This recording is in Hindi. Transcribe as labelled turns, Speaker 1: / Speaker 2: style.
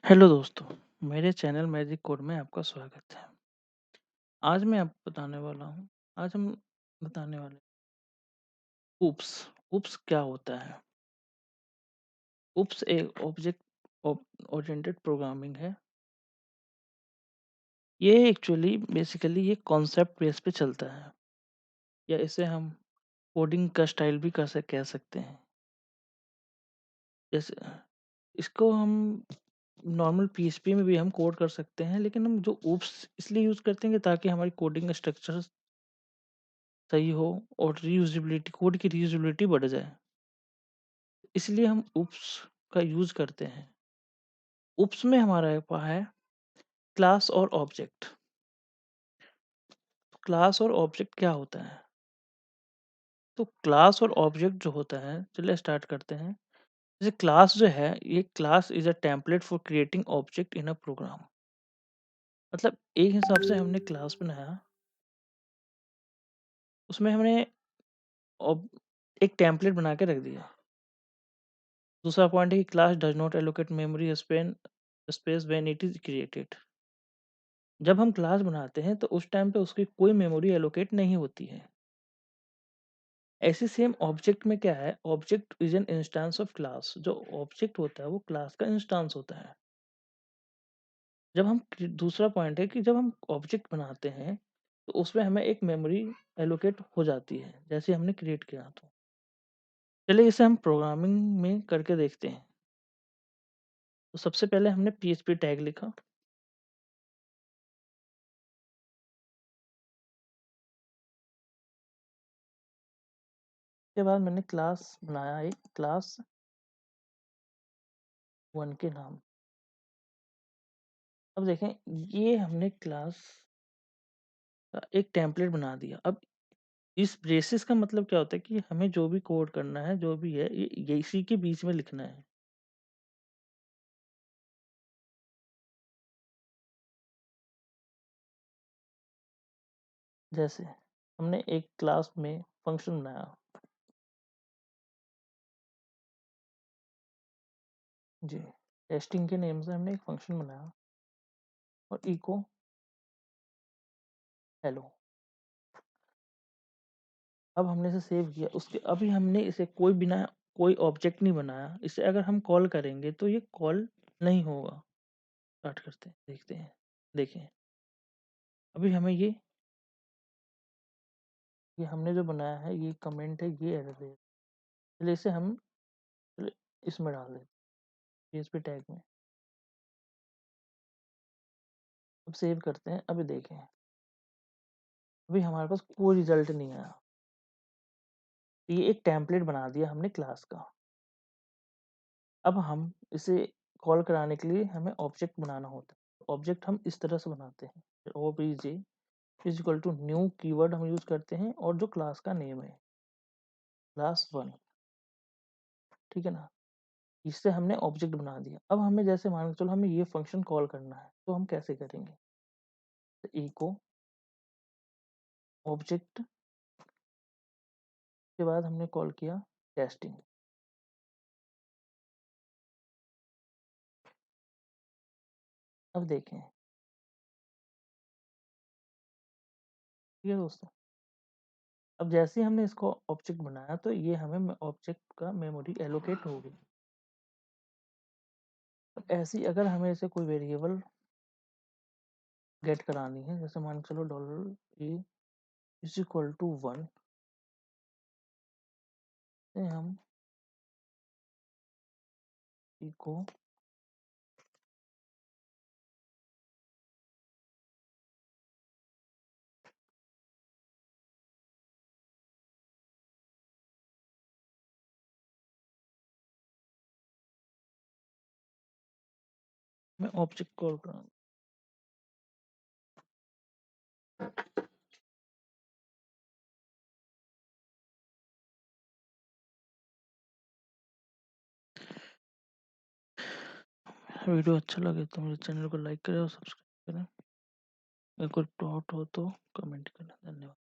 Speaker 1: हेलो दोस्तों, मेरे चैनल मैजिक कोड में आपका स्वागत है। आज मैं आपको बताने वाला हूँ आज हम बताने वाले ऊप्स। ऊप्स क्या होता है? ऊप्स एक ऑब्जेक्ट ओरिएंटेड प्रोग्रामिंग है। ये एक्चुअली बेसिकली ये कॉन्सेप्ट बेस पे चलता है, या इसे हम कोडिंग का स्टाइल भी कह सकते हैं। जैसे इसको हम नॉर्मल पीएचपी में भी हम कोड कर सकते हैं, लेकिन हम जो ऊप्स इसलिए यूज़ करते हैं कि ताकि हमारी कोडिंग स्ट्रक्चर सही हो और रीयूजेबिलिटी कोड की रीयूजेबिलिटी बढ़ जाए। इसलिए हम ऊप्स का यूज़ करते हैं। ऊप्स में हमारा है क्लास और ऑब्जेक्ट। क्लास और ऑब्जेक्ट क्या होता है? तो क्लास और ऑब्जेक्ट जो होता है, चलिए स्टार्ट करते हैं। जैसे क्लास जो है, ये class is a template for creating object in a program. मतलब एक हिसाब से हमने क्लास बनाया, उसमें हमने ऑब एक टेम्पलेट बना के रख दिया। दूसरा पॉइंट है कि class does not allocate memory space when it is created. जब हम क्लास बनाते हैं तो उस टाइम पे उसकी कोई मेमोरी एलोकेट नहीं होती है। ऐसे सेम ऑब्जेक्ट में क्या है, object is an instance of class. जो ऑब्जेक्ट होता है वो क्लास का इंस्टेंस होता है। दूसरा पॉइंट है कि जब हम ऑब्जेक्ट बनाते हैं तो उसमें हमें एक मेमोरी एलोकेट हो जाती है, जैसे हमने क्रिएट किया। तो चलिए इसे हम प्रोग्रामिंग में करके देखते हैं। तो सबसे पहले हमने पीएचपी टैग लिखा। उसके बाद मैंने क्लास बनाया, एक क्लास 1 के नाम। अब देखें, ये हमने क्लास का एक टेम्पलेट बना दिया। अब इस ब्रेसिस का मतलब क्या होता है कि हमें जो भी कोड करना है, जो भी है, ये इसी के बीच में लिखना है। जैसे हमने एक क्लास में फंक्शन बनाया। जी, टेस्टिंग के नेम से हमने एक फंक्शन बनाया और इको हेलो। अब हमने इसे सेव किया। उसके अभी हमने इसे कोई ऑब्जेक्ट नहीं बनाया। इसे अगर हम कॉल करेंगे तो ये कॉल नहीं होगा। स्टार्ट करते हैं, देखते हैं। देखें, अभी हमें ये हमने जो बनाया है, ये कमेंट है, ये एरर है। चलिए इसे हम चलिए इसमें डाल देते हैं, पीएचपी टैग में। अब सेव करते हैं। अभी देखें, अभी हमारे पास कोई रिजल्ट नहीं आया। ये एक टेम्पलेट बना दिया हमने क्लास का। अब हम इसे कॉल कराने के लिए हमें ऑब्जेक्ट बनाना होता है। ऑब्जेक्ट हम इस तरह से बनाते हैं, OBJ is equal to new keyword हम यूज करते हैं, और जो क्लास का नेम है क्लास 1, ठीक है ना। इससे हमने ऑब्जेक्ट बना दिया। अब हमें जैसे मान के चलो हमें ये फंक्शन कॉल करना है, तो हम कैसे करेंगे? तो इको ऑब्जेक्ट के बाद हमने कॉल किया टेस्टिंग। अब देखें, ठीक है दोस्तों। अब जैसे ही हमने इसको ऑब्जेक्ट बनाया तो ये हमें ऑब्जेक्ट का मेमोरी एलोकेट हो गई। अब ऐसे ही अगर हमें इसे कोई वेरिएबल गेट करानी है, जैसे मान के चलो $a इज इक्वल टू 1, से हम इको में ऑब्जेक्ट कॉल करा। वीडियो अच्छा लगे तो मेरे चैनल को लाइक करें और सब्सक्राइब करें। अगर कोई डाउट हो तो कमेंट करें। धन्यवाद।